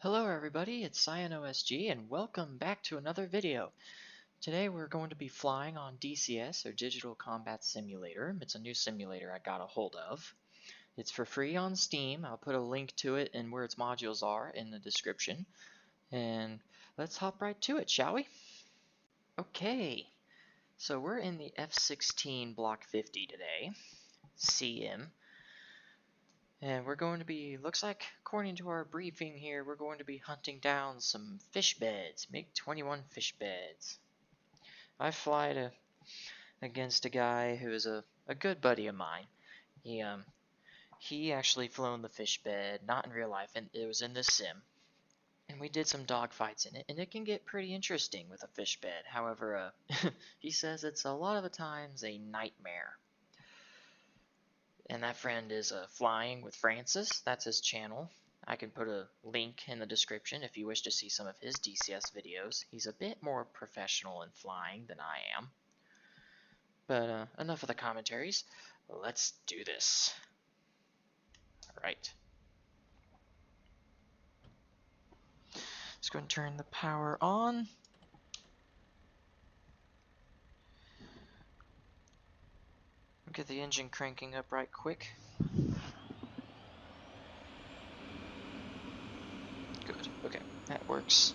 Hello everybody, it's CyanOSG and welcome back to another video. Today we're going to be flying on DCS, or Digital Combat Simulator. It's a new simulator I got a hold of. It's for free on Steam. I'll put a link to it and where its modules are in the description. And let's hop right to it, shall we? Okay, so we're in the F-16 Block 50 today, CM. And we're going to be, looks like, according to our briefing here, we're going to be hunting down some fish beds, MiG-21 fish beds. I fly against a guy who is a good buddy of mine. He actually flown the fish bed, not in real life, and it was in this sim. And we did some dogfights in it, and it can get pretty interesting with a fish bed. However, he says it's a lot of the times a nightmare. And that friend is Flying with Francis. That's his channel. I can put a link in the description if you wish to see some of his DCS videos. He's a bit more professional in flying than I am. But enough of the commentaries. Let's do this. Alright. Let's go and turn the power on. Get the engine cranking up right quick. Good. Okay, that works.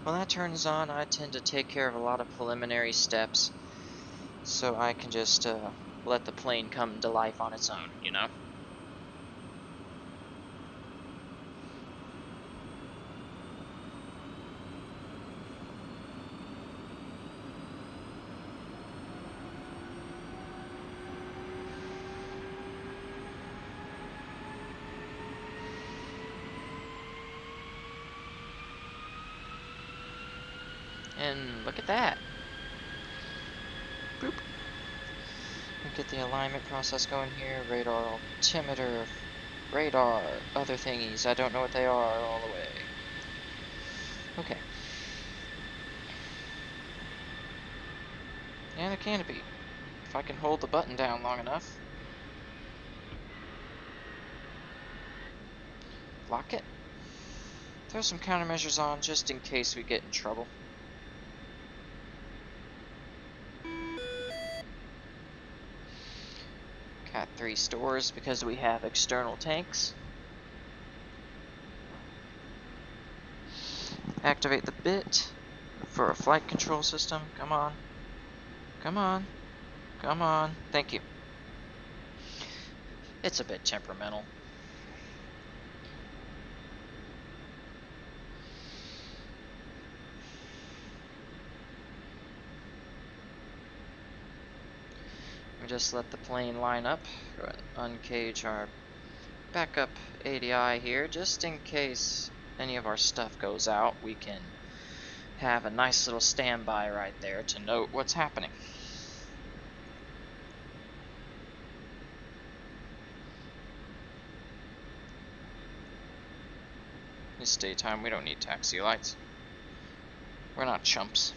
When that turns on, I tend to take care of a lot of preliminary steps, so I can just let the plane come to life on its own, you know? And look at that. Boop. Get the alignment process going here. Radar altimeter, radar, other thingies. I don't know what they are all the way. Okay. And the canopy. If I can hold the button down long enough. Lock it. Throw some countermeasures on just in case we get in trouble. Cat 3 stores because we have external tanks. Activate the bit for a flight control system. Come on. Come on. Come on. Thank you. It's a bit temperamental. We just let the plane line up. Go ahead and uncage our backup ADI here, just in case any of our stuff goes out. We can have a nice little standby right there to note what's happening. It's daytime, we don't need taxi lights. We're not chumps.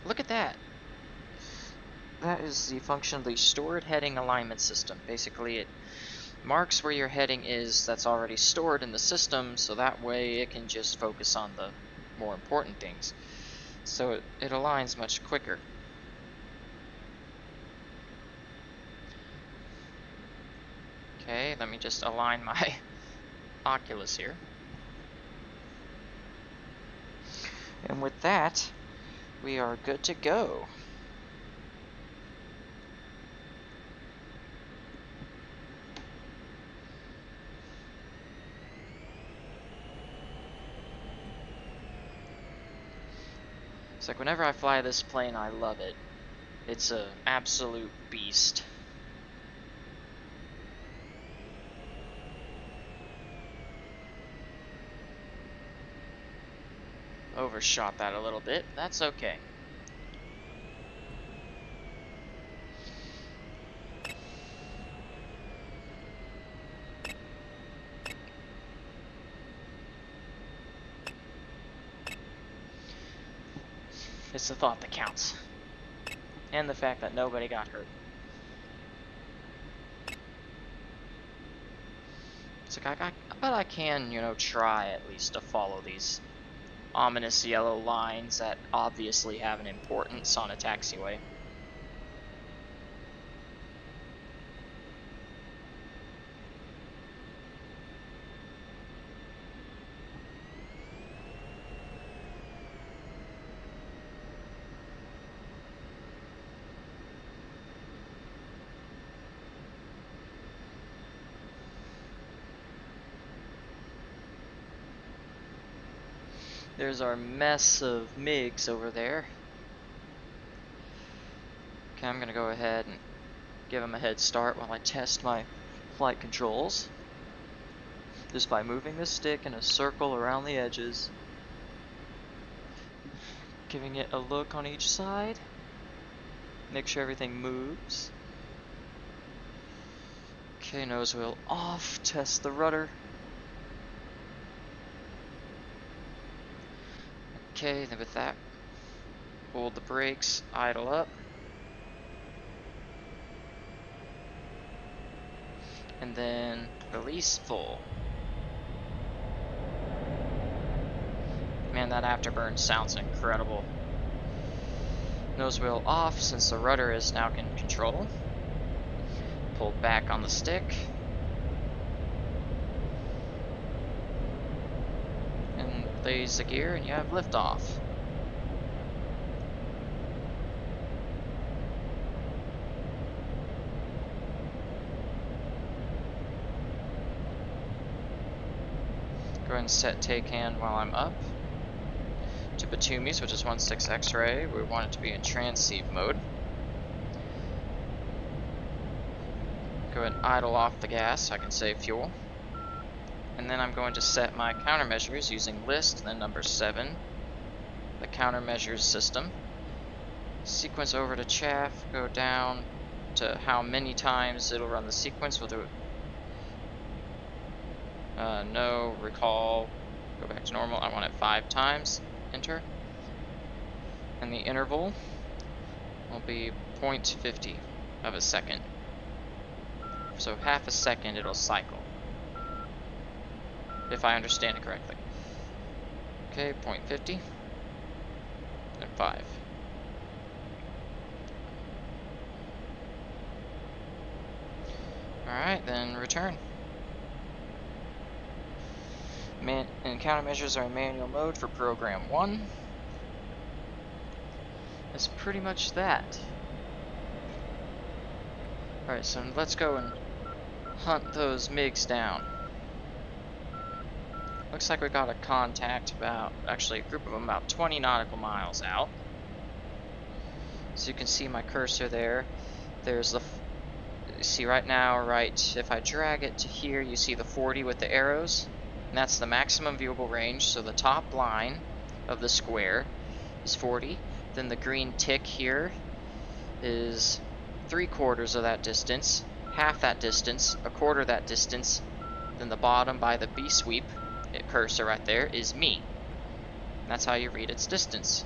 Look at that. That is the function of the stored heading alignment system. Basically, it marks where your heading is that's already stored in the system, so that way it can just focus on the more important things. So it aligns much quicker. Okay, let me just align my Oculus here. And with that, we are good to go. It's like whenever I fly this plane, I love it. It's an absolute beast. Overshot that a little bit. That's okay. It's the thought that counts. And the fact that nobody got hurt. It's like, I bet I can, you know, try at least to follow these ominous yellow lines that obviously have an importance on a taxiway. There's our mess of MiGs over there. Okay, I'm gonna go ahead and give them a head start while I test my flight controls. Just by moving the stick in a circle around the edges. Giving it a look on each side. Make sure everything moves. Okay, nose wheel off. Test the rudder. Okay, then with that, hold the brakes, idle up. And then release full. Man, that afterburn sounds incredible. Nose wheel off since the rudder is now in control. Pulled back on the stick. And raise the gear and you have liftoff. Go ahead and set take hand while I'm up. To Batumis, which is 16 X-ray, we want it to be in transceive mode. Go ahead and idle off the gas so I can save fuel. And then I'm going to set my countermeasures using list, then number 7, the countermeasures system. Sequence over to chaff, go down to how many times it'll run the sequence. We'll do it. No, recall, go back to normal. I want it 5 times. Enter. And the interval will be 0.50 of a second. So half a second it'll cycle. If I understand it correctly. Okay, 0.50 and 5. Alright, then return. And countermeasures are in manual mode for program 1. That's pretty much that. Alright, so let's go and hunt those MiGs down. Looks like we got a contact about, actually a group of them about 20 nautical miles out. So you can see my cursor there. There's the, you see right now, right, if I drag it to here, you see the 40 with the arrows. And that's the maximum viewable range, so the top line of the square is 40. Then the green tick here is 3/4 of that distance, half that distance, 1/4 that distance. Then the bottom by the B sweep cursor right there is me. And that's how you read its distance.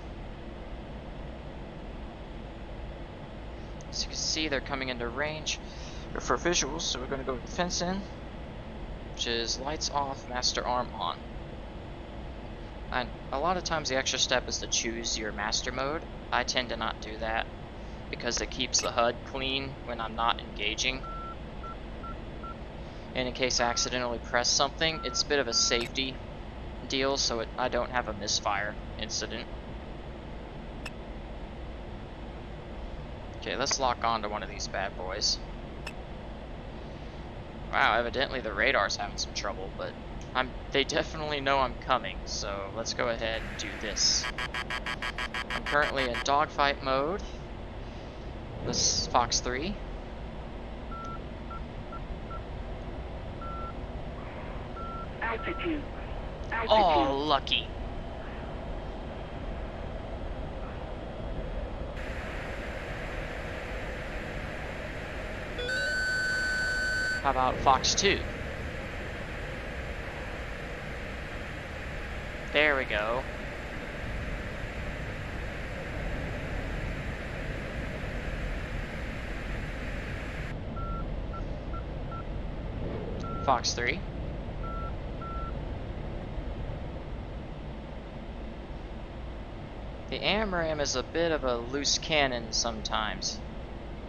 As you can see, they're coming into range for visuals, so we're going to go with fence in, which is lights off, master arm on. And a lot of times the extra step is to choose your master mode. I tend to not do that because it keeps the HUD clean when I'm not engaging. And in case I accidentally press something, it's a bit of a safety deal so I don't have a misfire incident. Okay, let's lock on to one of these bad boys. Wow, evidently the radar's having some trouble, but they definitely know I'm coming, so let's go ahead and do this. I'm currently in dogfight mode. This is Fox 3. Altitude. Oh, lucky. How about Fox 2? There we go. Fox 3. The AMRAAM is a bit of a loose cannon sometimes,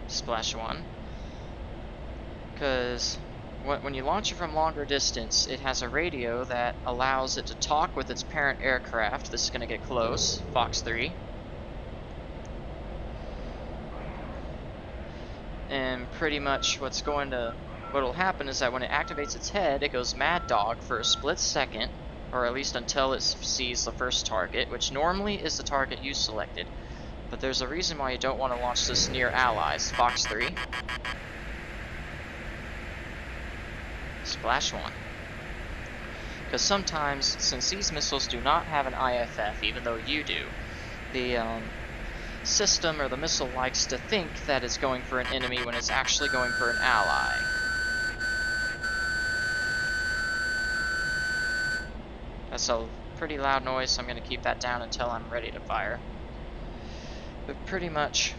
Splash 1. Because when you launch it from longer distance, it has a radio that allows it to talk with its parent aircraft. This is going to get close, Fox 3. And pretty much what'll happen is that when it activates its head, it goes mad dog for a split second, or at least until it sees the first target, which normally is the target you selected. But there's a reason why you don't want to launch this near allies, Fox 3. Splash 1. Because sometimes, since these missiles do not have an IFF, even though you do, the system or the missile likes to think that it's going for an enemy when it's actually going for an ally. That's a pretty loud noise, so I'm going to keep that down until I'm ready to fire. But pretty much,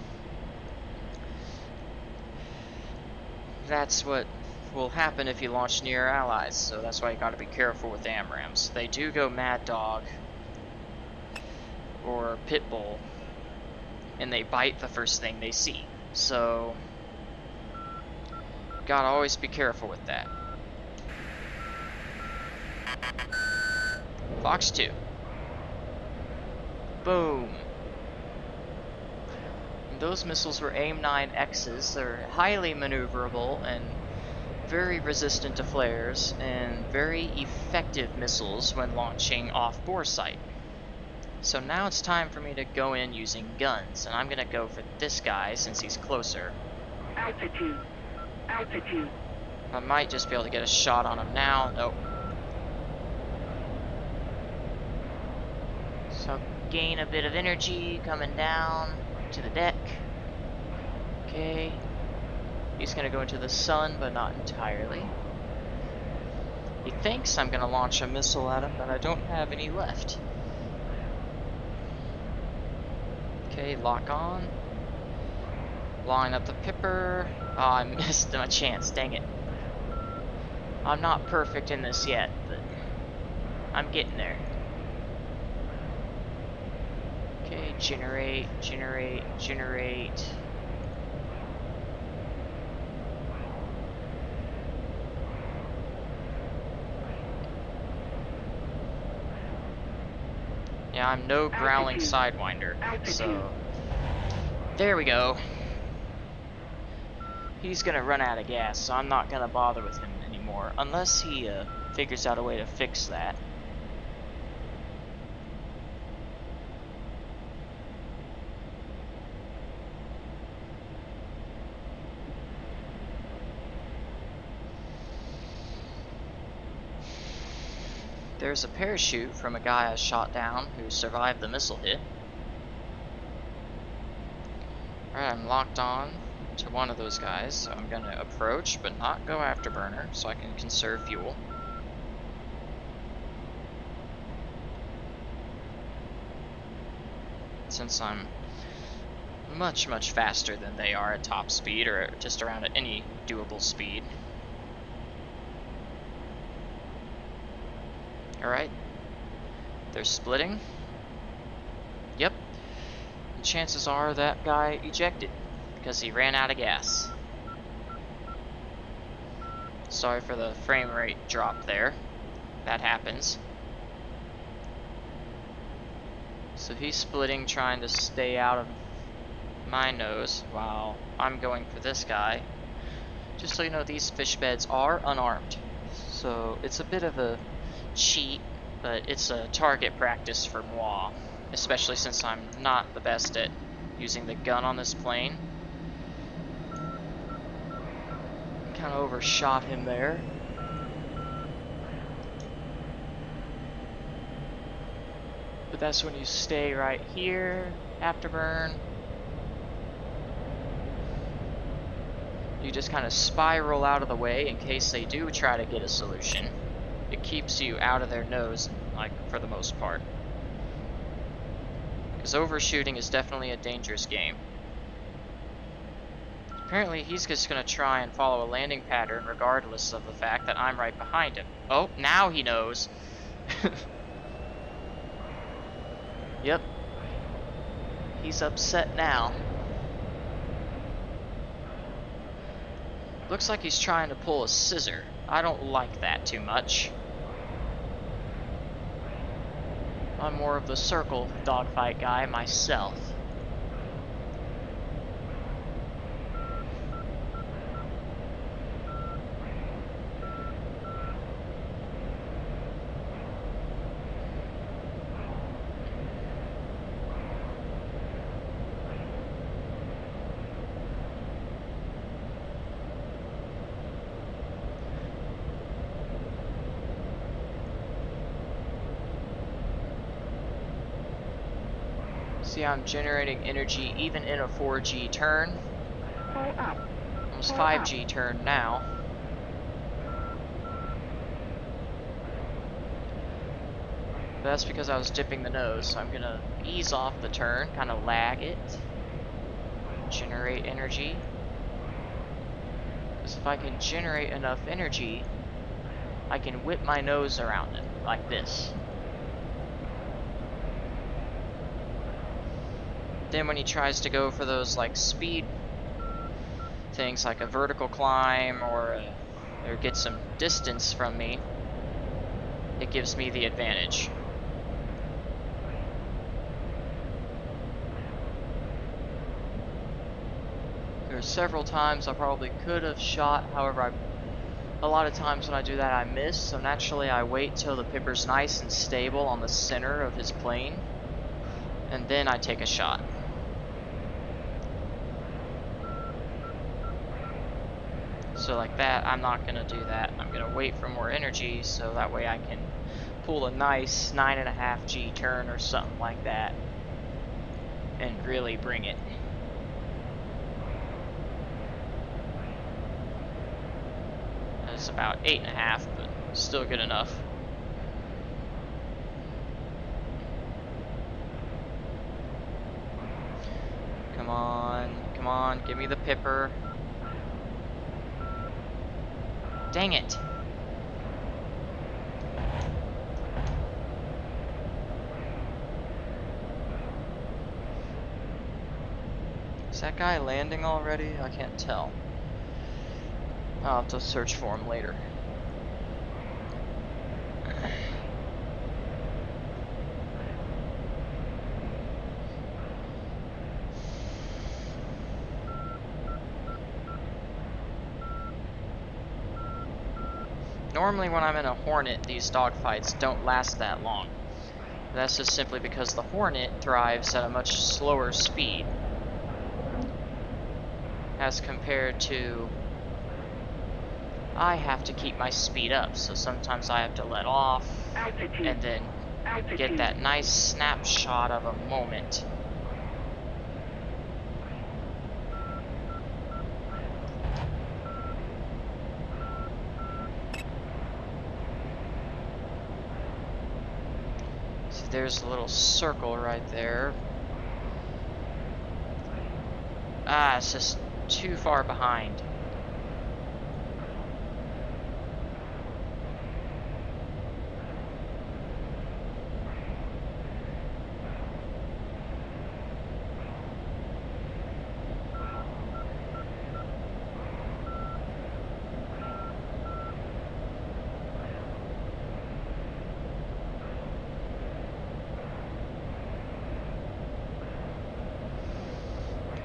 that's what will happen if you launch near allies, so that's why you got to be careful with AMRAAMs. They do go mad dog or pit bull, and they bite the first thing they see. So, gotta always be careful with that. Fox 2. Boom. And those missiles were AIM-9Xs. They're highly maneuverable and very resistant to flares, and very effective missiles when launching off bore sight. So now it's time for me to go in using guns, and I'm gonna go for this guy since he's closer. Altitude. Altitude. I might just be able to get a shot on him now. Nope. So gain a bit of energy coming down to the deck. Okay. He's gonna go into the sun, but not entirely. He thinks I'm gonna launch a missile at him, but I don't have any left. Okay, lock on. Line up the pipper. Oh, I missed my chance, dang it. I'm not perfect in this yet, but I'm getting there. Okay, generate, generate, generate. Yeah, I'm no growling sidewinder, so there we go. He's gonna run out of gas, so I'm not gonna bother with him anymore, unless he figures out a way to fix that. There's a parachute from a guy I shot down who survived the missile hit. Alright, I'm locked on to one of those guys, so I'm gonna approach but not go afterburner so I can conserve fuel. Since I'm much, much faster than they are at top speed, or just around at any doable speed. Alright, they're splitting. Yep, and chances are that guy ejected because he ran out of gas. Sorry for the frame rate drop there. That happens. So he's splitting, trying to stay out of my nose while I'm going for this guy. Just so you know, these fish beds are unarmed, so it's a bit of a cheat, but it's a target practice for moi, especially since I'm not the best at using the gun on this plane. Kind of overshot him there. But that's when you stay right here, afterburn. You just kind of spiral out of the way in case they do try to get a solution. It keeps you out of their nose, like, for the most part. Because overshooting is definitely a dangerous game. Apparently he's just gonna try and follow a landing pattern regardless of the fact that I'm right behind him. Oh, now he knows. Yep. He's upset now. Looks like he's trying to pull a scissor. I don't like that too much. I'm more of the circle dogfight guy myself. See, I'm generating energy even in a 4G turn. Pull up. Almost Pull 5G up. turn now. But that's because I was dipping the nose, so I'm gonna ease off the turn, kind of lag it. Generate energy. Because if I can generate enough energy, I can whip my nose around it, like this. Then when he tries to go for those like speed things, like a vertical climb or get some distance from me, it gives me the advantage. There are several times I probably could have shot, however a lot of times when I do that I miss, so naturally I wait till the pipper's nice and stable on the center of his plane, and then I take a shot. So like that, I'm not gonna do that. I'm gonna wait for more energy so that way I can pull a nice 9.5G turn or something like that and really bring it. It's about 8.5, but still good enough. Come on, give me the pipper. Dang it! Is that guy landing already? I can't tell. I'll have to search for him later. Normally when I'm in a Hornet, these dogfights don't last that long. That's just simply because the Hornet thrives at a much slower speed as compared to I have to keep my speed up, so sometimes I have to let off Altitude. and then Altitude. get that nice snapshot of a moment. See, there's a little circle right there. Ah, it's just too far behind.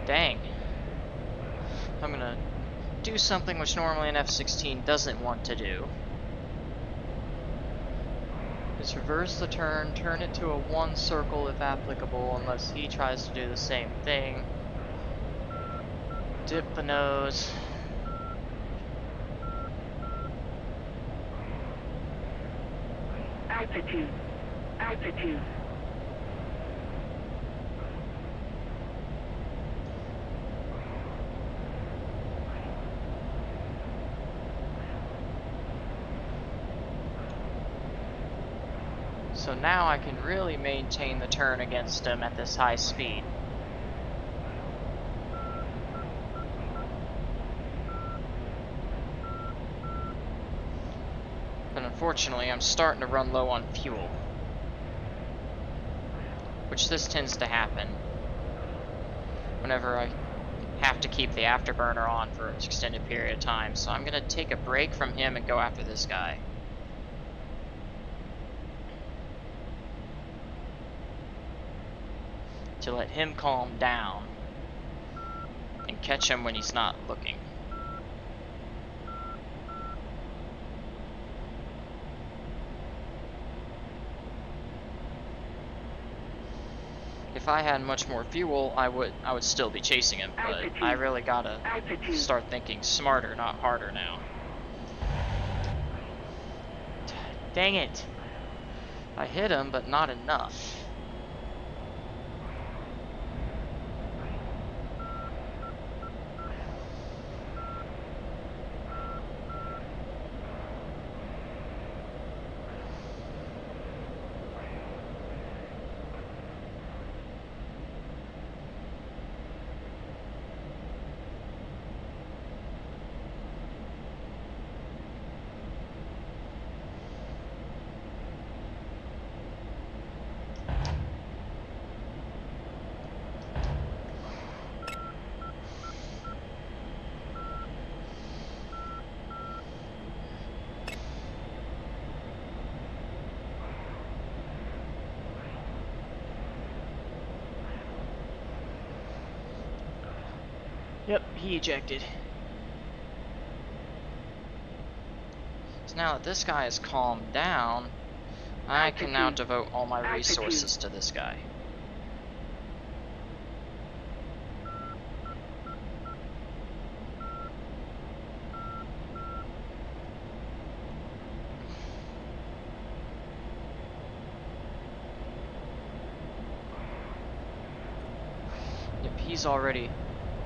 Dang. I'm gonna do something which normally an F-16 doesn't want to do. Just reverse the turn, turn it to a 1 circle if applicable, unless he tries to do the same thing. Dip the nose. Altitude. Altitude. So now I can really maintain the turn against him at this high speed. Unfortunately, I'm starting to run low on fuel, which this tends to happen whenever I have to keep the afterburner on for an extended period of time. So I'm going to take a break from him and go after this guy. To let him calm down and catch him when he's not looking. If I had much more fuel, I would still be chasing him, but I really gotta start thinking smarter, not harder now. Dang it! I hit him, but not enough. Yep, he ejected. So now that this guy is calmed down, I can now devote all my resources to this guy. Yep, he's already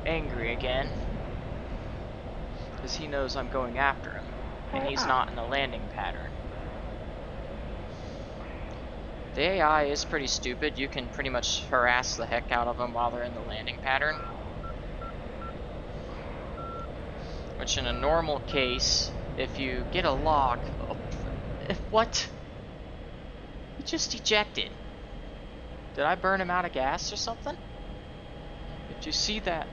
angry again, because he knows I'm going after him, and he's not in a landing pattern. The AI is pretty stupid. You can pretty much harass the heck out of them while they're in the landing pattern. Which in a normal case, if you get a lock... Oh, what? He just ejected. Did I burn him out of gas or something? Did you see that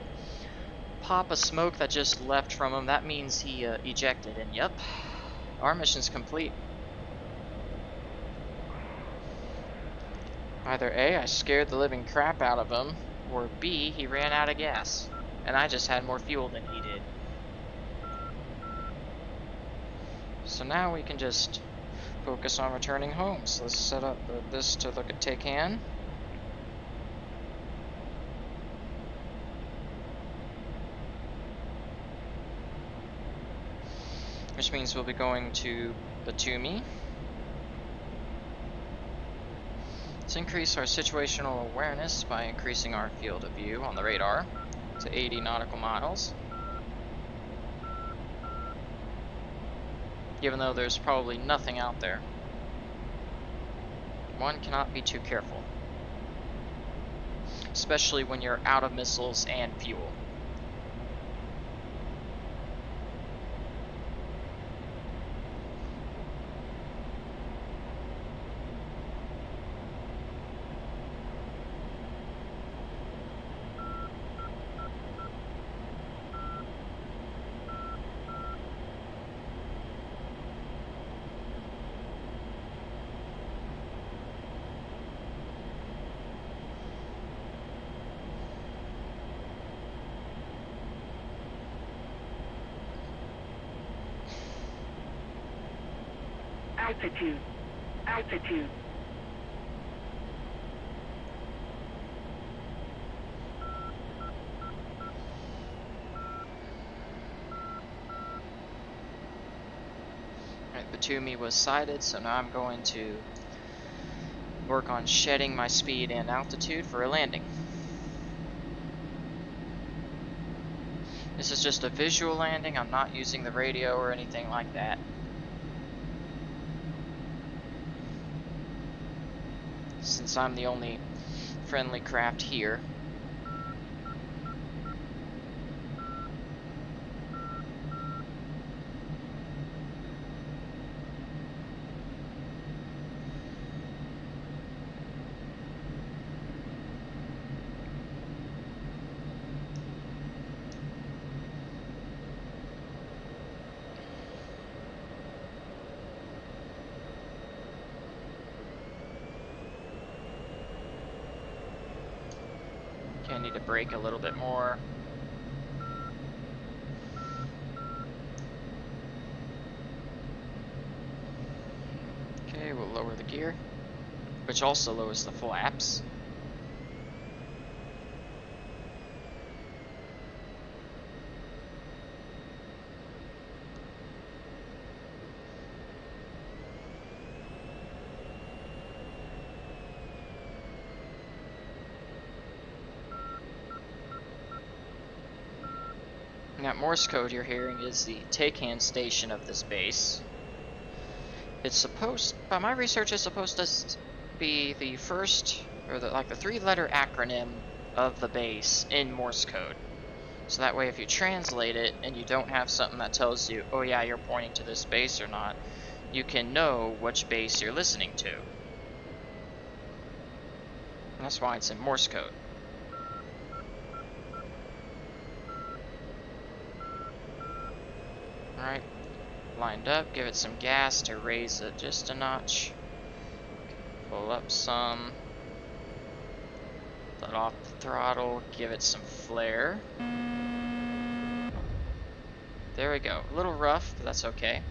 pop of smoke that just left from him? That means he ejected, and yep, our mission's complete. Either A, I scared the living crap out of him, or B, he ran out of gas, and I just had more fuel than he did. So now we can just focus on returning home. So let's set up this to look at take hand. Which means we'll be going to Batumi. Let's increase our situational awareness by increasing our field of view on the radar to 80 nautical miles. Even though there's probably nothing out there. One cannot be too careful. Especially when you're out of missiles and fuel. Altitude. Altitude. Alright, Batumi was sighted, so now I'm going to work on shedding my speed and altitude for a landing. This is just a visual landing. I'm not using the radio or anything like that. Since I'm the only friendly craft here. Okay, I need to brake a little bit more. Okay, we'll lower the gear, which also lowers the flaps. And that Morse code you're hearing is the take-hand station of this base. It's supposed, by my research, it's supposed to be the first, or the 3-letter acronym of the base in Morse code. So that way if you translate it and you don't have something that tells you, oh yeah, you're pointing to this base or not, you can know which base you're listening to. And that's why it's in Morse code. Alright, lined up, give it some gas to raise it just a notch. Pull up some. Let off the throttle, give it some flare. There we go. A little rough, but that's okay.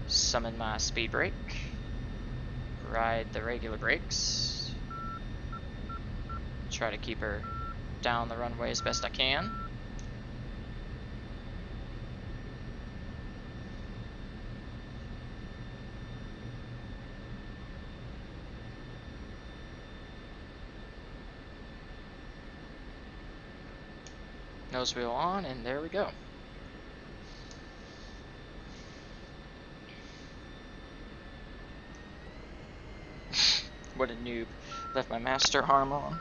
Summon my speed brake. Ride the regular brakes. Try to keep her down the runway as best I can. Nose wheel on, and there we go. What a noob. Left my master arm on.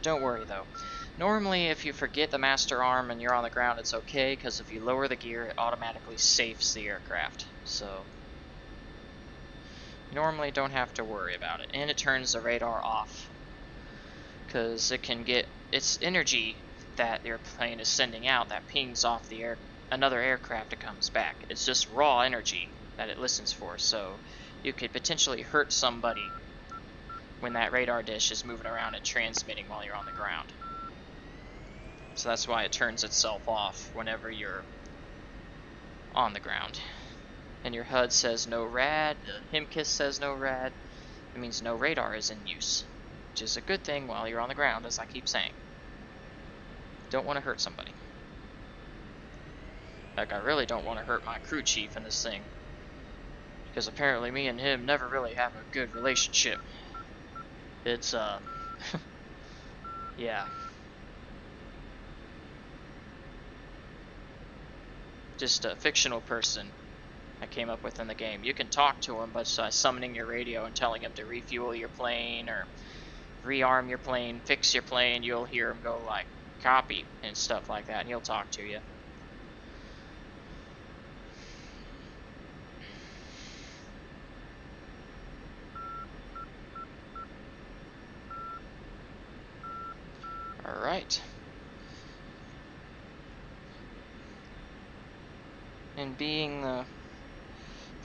Don't worry though. Normally if you forget the master arm and you're on the ground, it's okay, because if you lower the gear, it automatically safes the aircraft. So normally don't have to worry about it. And it turns the radar off, because it can get its energy that the airplane is sending out that pings off the another aircraft that comes back. It's just raw energy that it listens for, so you could potentially hurt somebody when that radar dish is moving around and transmitting while you're on the ground. So that's why it turns itself off whenever you're on the ground. And your HUD says no rad, the HIMKIS says no rad. It means no radar is in use, which is a good thing while you're on the ground, as I keep saying. Don't want to hurt somebody. Like, I really don't want to hurt my crew chief in this thing, because apparently me and him never really have a good relationship. It's, yeah. Just a fictional person I came up with in the game. You can talk to him, but by summoning your radio and telling him to refuel your plane or rearm your plane, fix your plane, you'll hear him go like, copy, and stuff like that, and he'll talk to you. Alright. And being the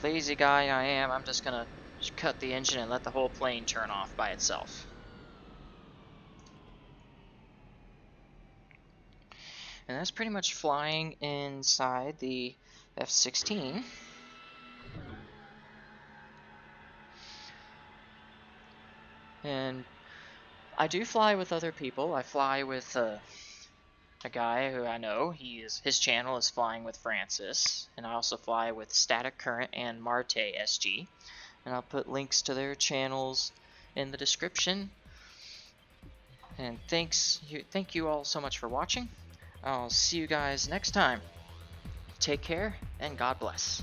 lazy guy I am, I'm just gonna cut the engine and let the whole plane turn off by itself. And that's pretty much flying inside the F-16. And I do fly with other people. I fly with a guy who I know. His channel is Flying with Francis, and I also fly with Static Current and Marte SG, and I'll put links to their channels in the description. And thank you all so much for watching. I'll see you guys next time. Take care, and God bless.